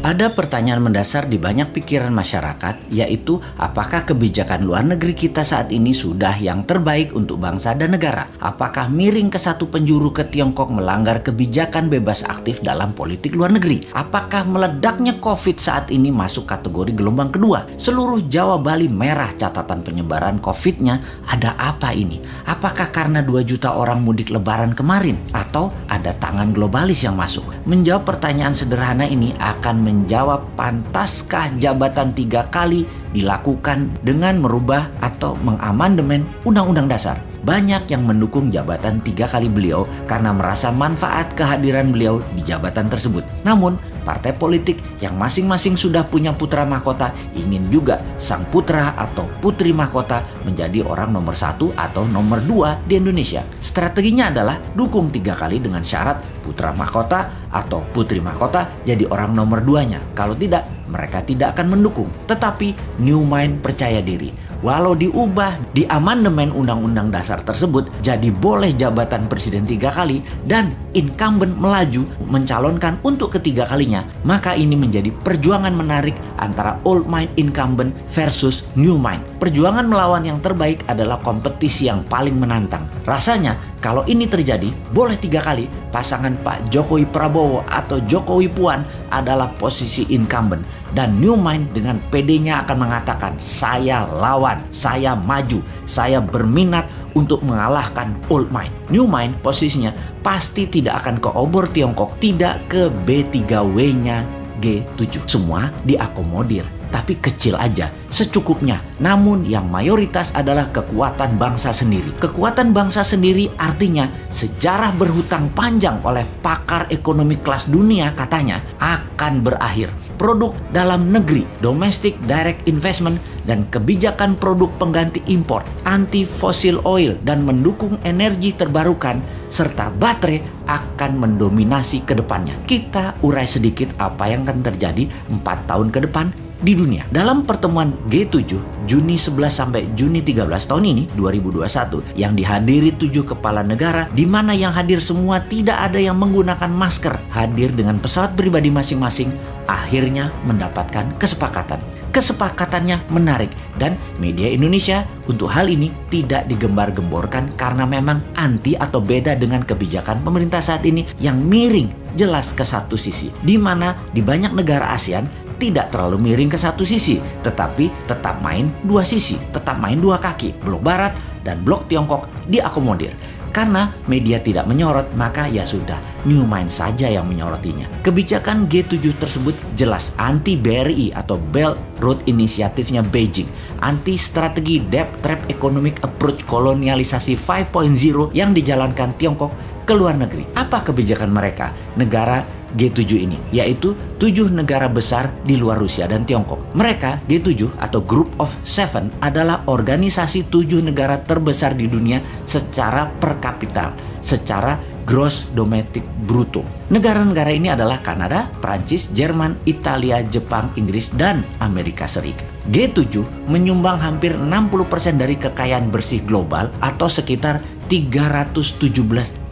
Ada pertanyaan mendasar di banyak pikiran masyarakat, yaitu apakah kebijakan luar negeri kita saat ini sudah yang terbaik untuk bangsa dan negara? Apakah miring ke satu penjuru ke Tiongkok melanggar kebijakan bebas aktif dalam politik luar negeri? Apakah meledaknya COVID saat ini masuk kategori gelombang kedua? Seluruh Jawa Bali merah catatan penyebaran COVID-nya. Ada apa ini? Apakah karena 2 juta orang mudik lebaran kemarin? Atau ada tangan globalis yang masuk? Menjawab pertanyaan sederhana ini akan menjawab pantaskah jabatan 3 kali dilakukan dengan merubah atau mengamandemen Undang-Undang Dasar. Banyak yang mendukung jabatan 3 kali beliau karena merasa manfaat kehadiran beliau di jabatan tersebut. Namun, partai politik yang masing-masing sudah punya putra mahkota ingin juga sang putra atau putri mahkota menjadi orang nomor 1 atau nomor 2 di Indonesia. Strateginya adalah dukung 3 kali dengan syarat putra mahkota atau putri mahkota jadi orang nomor 2-nya. Kalau tidak, mereka tidak akan mendukung. Tetapi New Mind percaya diri. Walau diubah di amandemen Undang-Undang Dasar tersebut, jadi boleh jabatan presiden 3 kali dan incumbent melaju mencalonkan untuk ketiga kalinya, maka ini menjadi perjuangan menarik antara old mind incumbent versus new mind. Perjuangan melawan yang terbaik adalah kompetisi yang paling menantang. Rasanya kalau ini terjadi, boleh 3 kali pasangan Pak Jokowi Prabowo atau Jokowi Puan adalah posisi incumbent. Dan New Mind dengan PD-nya akan mengatakan, saya lawan, saya maju, saya berminat untuk mengalahkan Old Mind. New Mind posisinya pasti tidak akan ke obor Tiongkok, tidak ke B3W-nya G7. Semua diakomodir, tapi kecil aja, secukupnya. Namun yang mayoritas adalah kekuatan bangsa sendiri. Kekuatan bangsa sendiri artinya sejarah berhutang panjang oleh pakar ekonomi kelas dunia katanya akan berakhir. Produk dalam negeri, domestic direct investment, dan kebijakan produk pengganti impor, anti fossil oil, dan mendukung energi terbarukan, serta baterai akan mendominasi ke depannya. Kita urai sedikit apa yang akan terjadi 4 tahun ke depan di dunia. Dalam pertemuan G7 Juni 11 sampai Juni 13 tahun ini 2021 yang dihadiri 7 kepala negara, di mana yang hadir semua tidak ada yang menggunakan masker, hadir dengan pesawat pribadi masing-masing, akhirnya mendapatkan kesepakatan. Kesepakatannya menarik dan media Indonesia untuk hal ini tidak digembar-gemborkan karena memang anti atau beda dengan kebijakan pemerintah saat ini yang miring jelas ke satu sisi, di mana di banyak negara ASEAN tidak terlalu miring ke satu sisi, tetapi tetap main 2 sisi, tetap main 2 kaki. Blok Barat dan Blok Tiongkok diakomodir. Karena media tidak menyorot, maka ya sudah, New Mind saja yang menyorotinya. Kebijakan G7 tersebut jelas anti BRI atau Belt Road Initiative-nya Beijing, anti strategi Debt Trap Economic Approach kolonialisasi 5.0 yang dijalankan Tiongkok ke luar negeri. Apa kebijakan mereka? Negara G7 ini, yaitu 7 negara besar di luar Rusia dan Tiongkok. Mereka, G7 atau Group of Seven, adalah organisasi 7 negara terbesar di dunia secara per kapita, secara gross domestic bruto. Negara-negara ini adalah Kanada, Prancis, Jerman, Italia, Jepang, Inggris, dan Amerika Serikat. G7 menyumbang hampir 60% dari kekayaan bersih global atau sekitar 317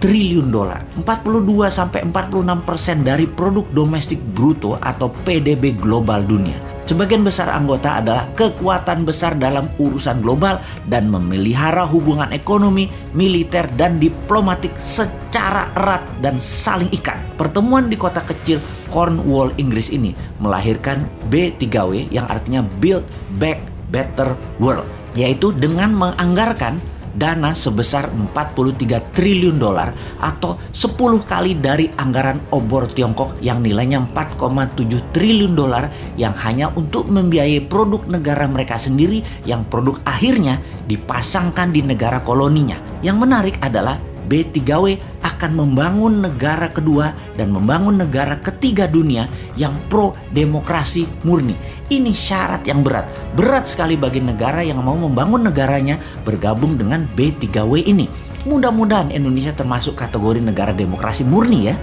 triliun dolar. 42-46% dari produk domestik bruto atau PDB global dunia. Sebagian besar anggota adalah kekuatan besar dalam urusan global dan memelihara hubungan ekonomi, militer, dan diplomatik secara erat dan saling ikat. Pertemuan di kota kecil Cornwall, Inggris ini melahirkan B3W yang artinya Build Back Better World, yaitu dengan menganggarkan dana sebesar 43 triliun dolar atau 10 kali dari anggaran obor Tiongkok yang nilainya 4,7 triliun dolar yang hanya untuk membiayai produk negara mereka sendiri yang produk akhirnya dipasangkan di negara koloninya. Yang menarik adalah B3W akan membangun negara kedua dan membangun negara ketiga dunia yang pro demokrasi murni. Ini syarat yang berat sekali bagi negara yang mau membangun negaranya bergabung dengan B3W ini. Mudah-mudahan Indonesia termasuk kategori negara demokrasi murni ya.